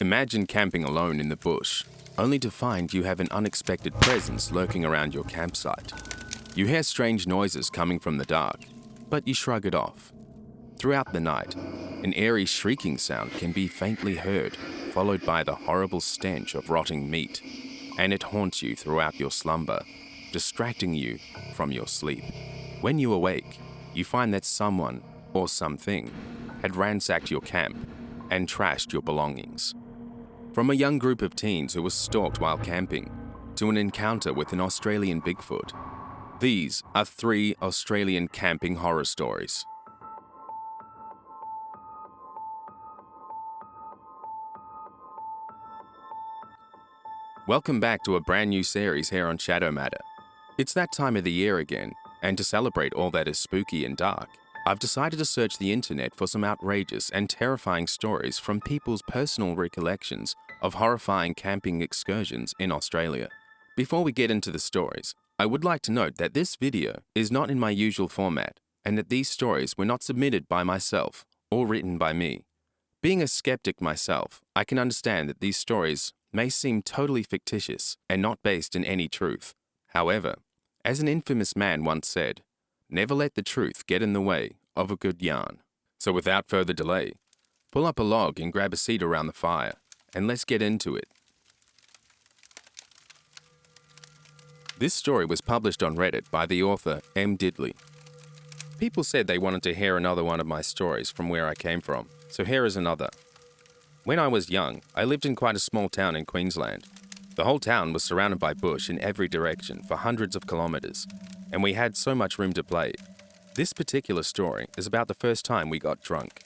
Imagine camping alone in the bush, only to find you have an unexpected presence lurking around your campsite. You hear strange noises coming from the dark, but you shrug it off. Throughout the night, an eerie shrieking sound can be faintly heard, followed by the horrible stench of rotting meat, and it haunts you throughout your slumber, distracting you from your sleep. When you awake, you find that someone or something had ransacked your camp and trashed your belongings. From a young group of teens who were stalked while camping, to an encounter with an Australian Bigfoot, these are 3 Australian camping horror stories. Welcome back to a brand new series here on Shadow Matter. It's that time of the year again, and to celebrate all that is spooky and dark, I've decided to search the internet for some outrageous and terrifying stories from people's personal recollections of horrifying camping excursions in Australia. Before we get into the stories, I would like to note that this video is not in my usual format, and that these stories were not submitted by myself or written by me. Being a skeptic myself, I can understand that these stories may seem totally fictitious and not based in any truth. However, as an infamous man once said, never let the truth get in the way of a good yarn. So without further delay, pull up a log and grab a seat around the fire, and let's get into it. This story was published on Reddit by the author M. Diddley. People said they wanted to hear another one of my stories from where I came from, so here is another. When I was young, I lived in quite a small town in Queensland. The whole town was surrounded by bush in every direction for hundreds of kilometres, and we had so much room to play. This particular story is about the first time we got drunk.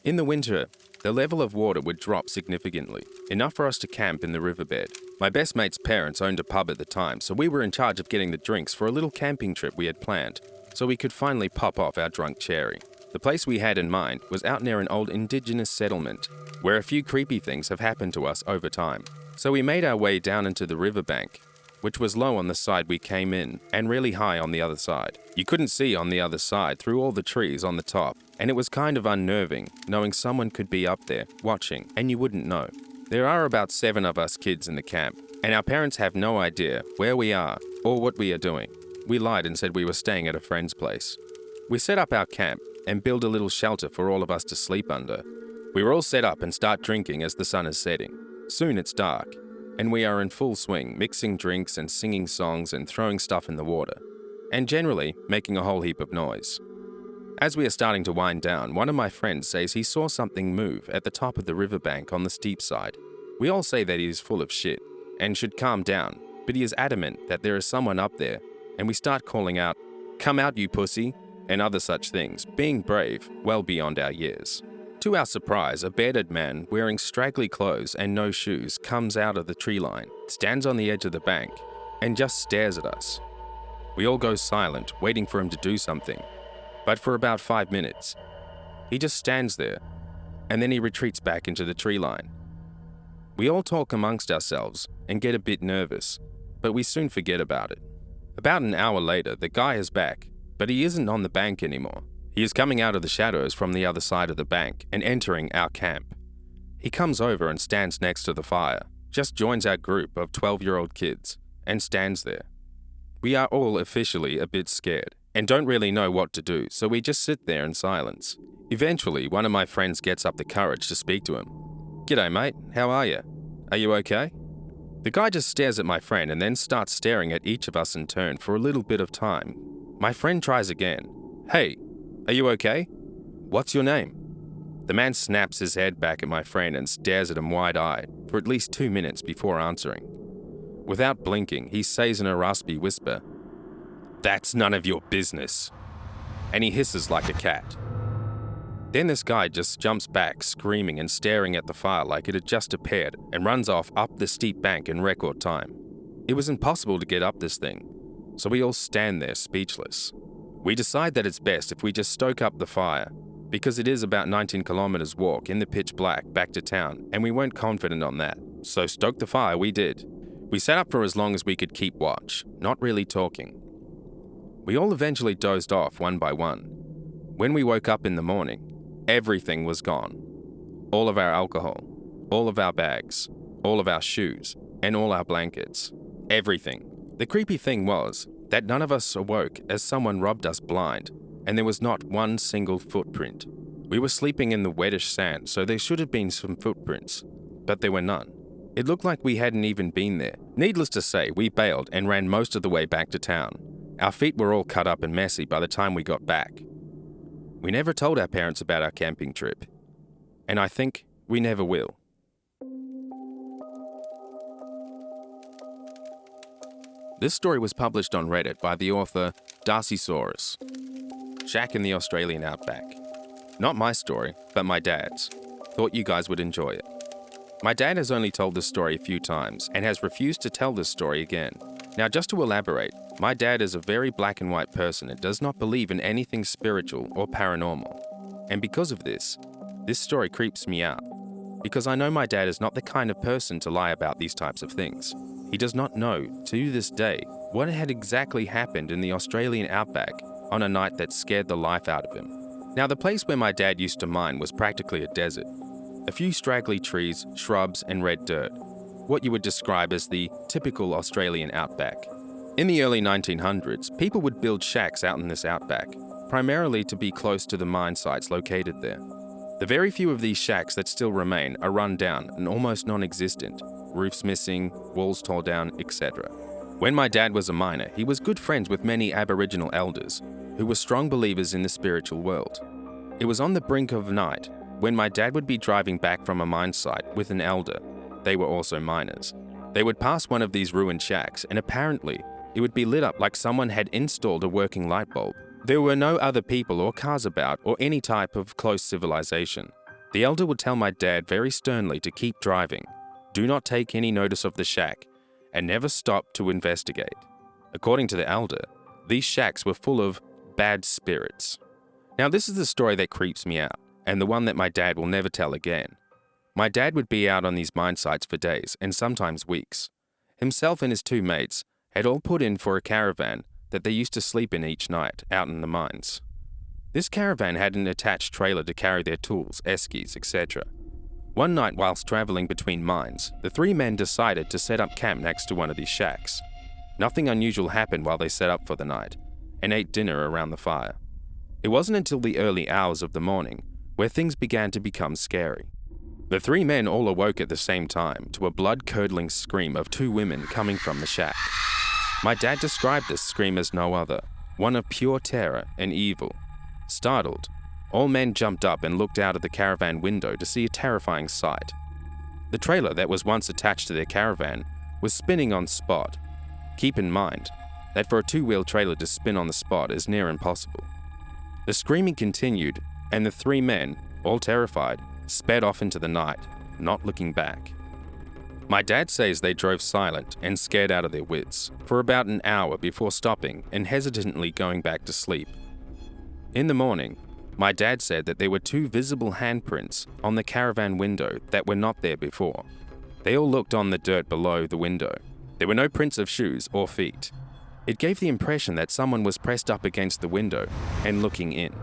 In the winter, the level of water would drop significantly, enough for us to camp in the Riverbed. My best mate's parents owned a pub at the time, so we were in charge of getting the drinks for a little camping trip we had planned, so we could finally pop off our drunk cherry. The place we had in mind was out near an old indigenous settlement, where a few creepy things have happened to us over time. So we made our way down into the riverbank, which was low on the side we came in and really high on the other side. You couldn't see on the other side through all the trees on the top, and it was kind of unnerving knowing someone could be up there watching and you wouldn't know. There are about 7 of us kids in the camp, and our parents have no idea where we are or what we are doing. We lied and said we were staying at a friend's place. We set up our camp and build a little shelter for all of us to sleep under. We were all set up and start drinking as the sun is setting. Soon it's dark, and we are in full swing, mixing drinks and singing songs and throwing stuff in the water, and generally making a whole heap of noise. As we are starting to wind down, one of my friends says he saw something move at the top of the riverbank on the steep side. We all say that he is full of shit and should calm down, but he is adamant that there is someone up there, and we start calling out, "Come out, you pussy," and other such things, being brave, well beyond our years. To our surprise, a bearded man wearing straggly clothes and no shoes comes out of the tree line, stands on the edge of the bank, and just stares at us. We all go silent, waiting for him to do something, but for about 5 minutes, he just stands there, and then he retreats back into the tree line. We all talk amongst ourselves and get a bit nervous, but we soon forget about it. About an hour later, the guy is back, but he isn't on the bank anymore. He is coming out of the shadows from the other side of the bank and entering our camp. He comes over and stands next to the fire, just joins our group of 12-year-old kids, and stands there. We are all officially a bit scared and don't really know what to do, so we just sit there in silence. Eventually, one of my friends gets up the courage to speak to him. "G'day mate, how are you? Are you okay?" The guy just stares at my friend and then starts staring at each of us in turn for a little bit of time. My friend tries again. "Hey, are you okay? What's your name?" The man snaps his head back at my friend and stares at him wide-eyed for at least 2 minutes before answering. Without blinking, he says in a raspy whisper, "That's none of your business," and he hisses like a cat. Then this guy just jumps back, screaming and staring at the fire like it had just appeared, and runs off up the steep bank in record time. It was impossible to get up this thing, so we all stand there speechless. We decide that it's best if we just stoke up the fire, because it is about 19 kilometers walk in the pitch black back to town, and we weren't confident on that. So stoke the fire we did. We sat up for as long as we could keep watch, not really talking. We all eventually dozed off one by one. When we woke up in the morning, everything was gone. All of our alcohol, all of our bags, all of our shoes, and all our blankets. Everything. The creepy thing was that none of us awoke as someone robbed us blind, and there was not one single footprint. We were sleeping in the wettish sand, so there should have been some footprints, but there were none. It looked like we hadn't even been there. Needless to say, we bailed and ran most of the way back to town. Our feet were all cut up and messy by the time we got back. We never told our parents about our camping trip, and I think we never will. This story was published on Reddit by the author Darcysaurus. Shack in the Australian Outback. Not my story, but my dad's. Thought you guys would enjoy it. My dad has only told this story a few times and has refused to tell this story again. Now, just to elaborate, my dad is a very black and white person and does not believe in anything spiritual or paranormal. And because of this story creeps me out. Because I know my dad is not the kind of person to lie about these types of things. He does not know, to this day, what had exactly happened in the Australian outback on a night that scared the life out of him. Now, the place where my dad used to mine was practically a desert. A few straggly trees, shrubs, and red dirt. What you would describe as the typical Australian outback. In the early 1900s, people would build shacks out in this outback, primarily to be close to the mine sites located there. The very few of these shacks that still remain are run down and almost non-existent, roofs missing, walls torn down, etc. When my dad was a miner, he was good friends with many Aboriginal elders, who were strong believers in the spiritual world. It was on the brink of night, when my dad would be driving back from a mine site with an elder. They were also miners. They would pass one of these ruined shacks, and apparently, it would be lit up like someone had installed a working light bulb. There were no other people or cars about or any type of close civilization. The elder would tell my dad very sternly to keep driving, do not take any notice of the shack, and never stop to investigate. According to the elder, these shacks were full of bad spirits. Now, this is the story that creeps me out, and the one that my dad will never tell again. My dad would be out on these mine sites for days and sometimes weeks. Himself and his two mates had all put in for a caravan that they used to sleep in each night out in the mines. This caravan had an attached trailer to carry their tools, eskies, etc. One night whilst travelling between mines, the three men decided to set up camp next to one of these shacks. Nothing unusual happened while they set up for the night and ate dinner around the fire. It wasn't until the early hours of the morning where things began to become scary. The three men all awoke at the same time to a blood-curdling scream of two women coming from the shack. My dad described this scream as no other, one of pure terror and evil. Startled, all men jumped up and looked out of the caravan window to see a terrifying sight. The trailer that was once attached to their caravan was spinning on spot. Keep in mind that for a two-wheel trailer to spin on the spot is near impossible. The screaming continued, and the three men, all terrified, sped off into the night, not looking back. My dad says they drove silent and scared out of their wits for about an hour before stopping and hesitantly going back to sleep. In the morning, my dad said that there were two visible handprints on the caravan window that were not there before. They all looked on the dirt below the window. There were no prints of shoes or feet. It gave the impression that someone was pressed up against the window and looking in.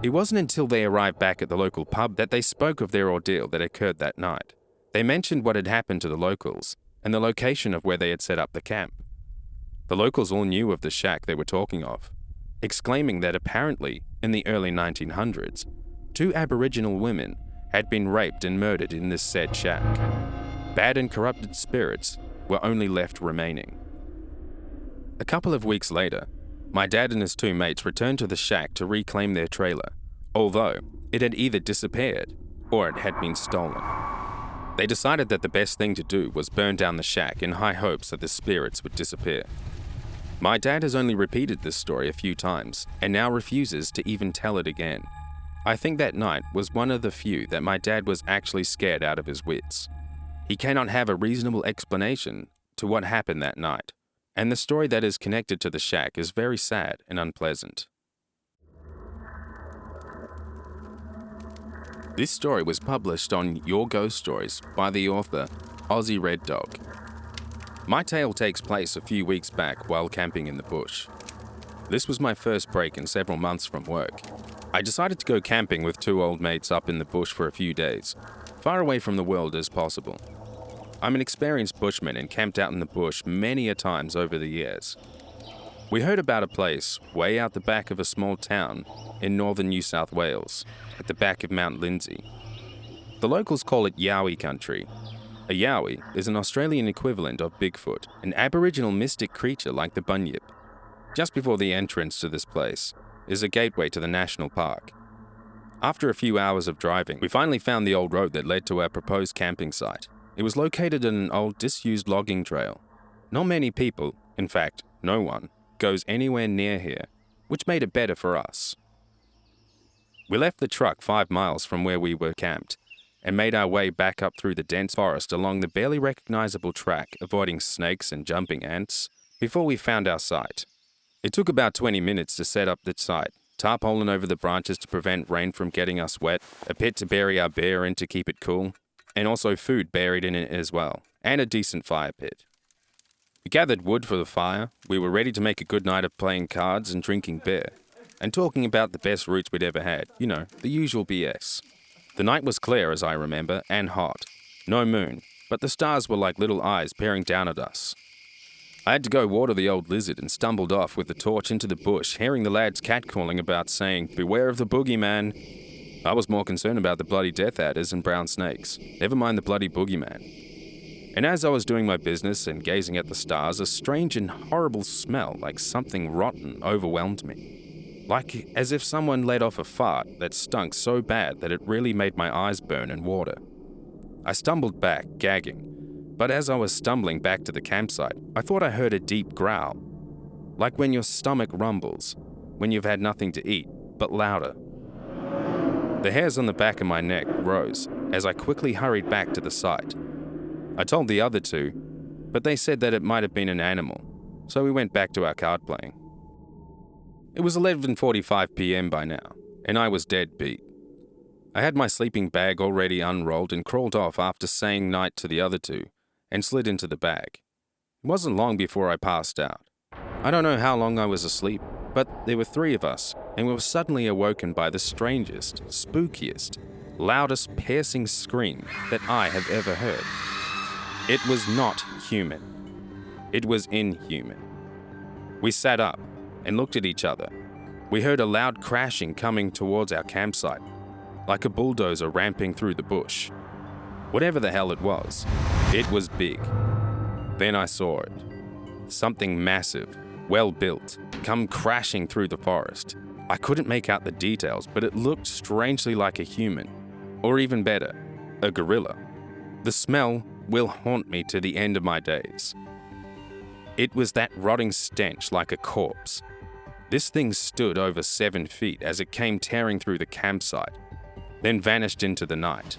It wasn't until they arrived back at the local pub that they spoke of their ordeal that occurred that night. They mentioned what had happened to the locals and the location of where they had set up the camp. The locals all knew of the shack they were talking of, exclaiming that apparently, in the early 1900s, two Aboriginal women had been raped and murdered in this said shack. Bad and corrupted spirits were only left remaining. A couple of weeks later, my dad and his two mates returned to the shack to reclaim their trailer, although it had either disappeared or it had been stolen. They decided that the best thing to do was burn down the shack in high hopes that the spirits would disappear. My dad has only repeated this story a few times and now refuses to even tell it again. I think that night was one of the few that my dad was actually scared out of his wits. He cannot have a reasonable explanation to what happened that night, and the story that is connected to the shack is very sad and unpleasant. This story was published on Your Ghost Stories by the author Aussie Red Dog. My tale takes place a few weeks back while camping in the bush. This was my first break in several months from work. I decided to go camping with two old mates up in the bush for a few days. far away from the world as possible. I'm an experienced bushman and camped out in the bush many a times over the years. We heard about a place way out the back of a small town in northern New South Wales, at the back of Mount Lindsay. The locals call it Yowie country. A Yowie is an Australian equivalent of Bigfoot, an Aboriginal mystic creature like the bunyip. Just before the entrance to this place is a gateway to the national park. After a few hours of driving, we finally found the old road that led to our proposed camping site. It was located in an old disused logging trail. Not many people, in fact, no one, goes anywhere near here, which made it better for us. We left the truck 5 miles from where we were camped and made our way back up through the dense forest along the barely recognizable track, avoiding snakes and jumping ants, before we found our site. It took about 20 minutes to set up the site, tarpaulin over the branches to prevent rain from getting us wet, a pit to bury our bear in to keep it cool, and also food buried in it as well, and a decent fire pit. We gathered wood for the fire. We were ready to make a good night of playing cards and drinking beer, and talking about the best routes we'd ever had, the usual BS. The night was clear, as I remember, and hot. No moon, but the stars were like little eyes peering down at us. I had to go water the old lizard and stumbled off with the torch into the bush, hearing the lads catcalling about saying, "Beware of the boogeyman." I was more concerned about the bloody death adders and brown snakes, never mind the bloody boogeyman. And as I was doing my business and gazing at the stars, a strange and horrible smell like something rotten overwhelmed me. Like as if someone let off a fart that stunk so bad that it really made my eyes burn and water. I stumbled back, gagging, but as I was stumbling back to the campsite, I thought I heard a deep growl. Like when your stomach rumbles, when you've had nothing to eat, but louder. The hairs on the back of my neck rose as I quickly hurried back to the site. I told the other two, but they said that it might have been an animal, so we went back to our card playing. It was 11:45 p.m. by now, and I was dead beat. I had my sleeping bag already unrolled and crawled off after saying night to the other two, and slid into the bag. It wasn't long before I passed out. I don't know how long I was asleep, but there were 3 of us, and we were suddenly awoken by the strangest, spookiest, loudest piercing scream that I have ever heard. It was not human. It was inhuman. We sat up and looked at each other. We heard a loud crashing coming towards our campsite, like a bulldozer ramping through the bush. Whatever the hell it was big. Then I saw it. Something massive, well-built, come crashing through the forest. I couldn't make out the details, but it looked strangely like a human, or even better, a gorilla. The smell will haunt me to the end of my days. It was that rotting stench like a corpse. This thing stood over 7 feet as it came tearing through the campsite, then vanished into the night.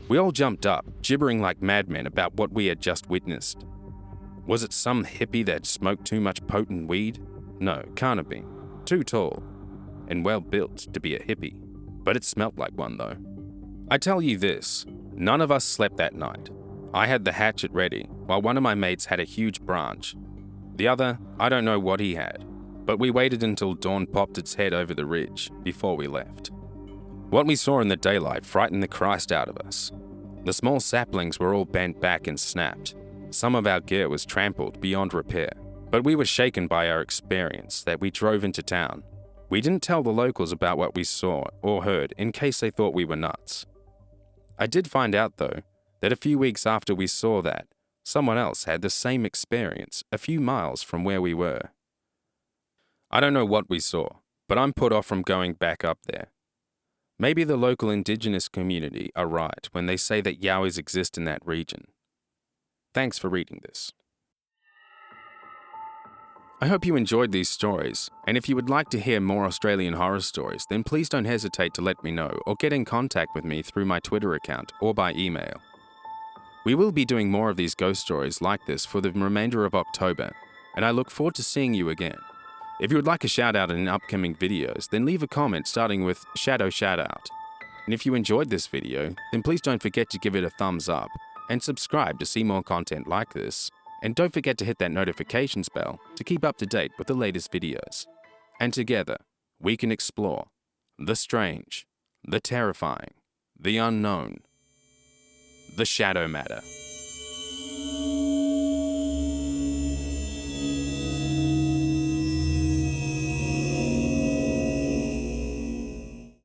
We all jumped up, gibbering like madmen about what we had just witnessed. Was it some hippie that smoked too much potent weed? No, can't have been. Too tall, and well built to be a hippie. But it smelt like one though. I tell you this, none of us slept that night. I had the hatchet ready, while one of my mates had a huge branch. The other, I don't know what he had, but we waited until dawn popped its head over the ridge before we left. What we saw in the daylight frightened the Christ out of us. The small saplings were all bent back and snapped. Some of our gear was trampled beyond repair, but we were shaken by our experience that we drove into town. We didn't tell the locals about what we saw or heard in case they thought we were nuts. I did find out, though, that a few weeks after we saw that, someone else had the same experience a few miles from where we were. I don't know what we saw, but I'm put off from going back up there. Maybe the local indigenous community are right when they say that Yowies exist in that region. Thanks for reading this. I hope you enjoyed these stories, and if you would like to hear more Australian horror stories, then please don't hesitate to let me know or get in contact with me through my Twitter account or by email. We will be doing more of these ghost stories like this for the remainder of October, and I look forward to seeing you again. If you would like a shout out in upcoming videos, then leave a comment starting with Shadow Shoutout. And if you enjoyed this video, then please don't forget to give it a thumbs up and subscribe to see more content like this. And don't forget to hit that notifications bell to keep up to date with the latest videos. And together, we can explore the strange, the terrifying, the unknown, the shadow matter.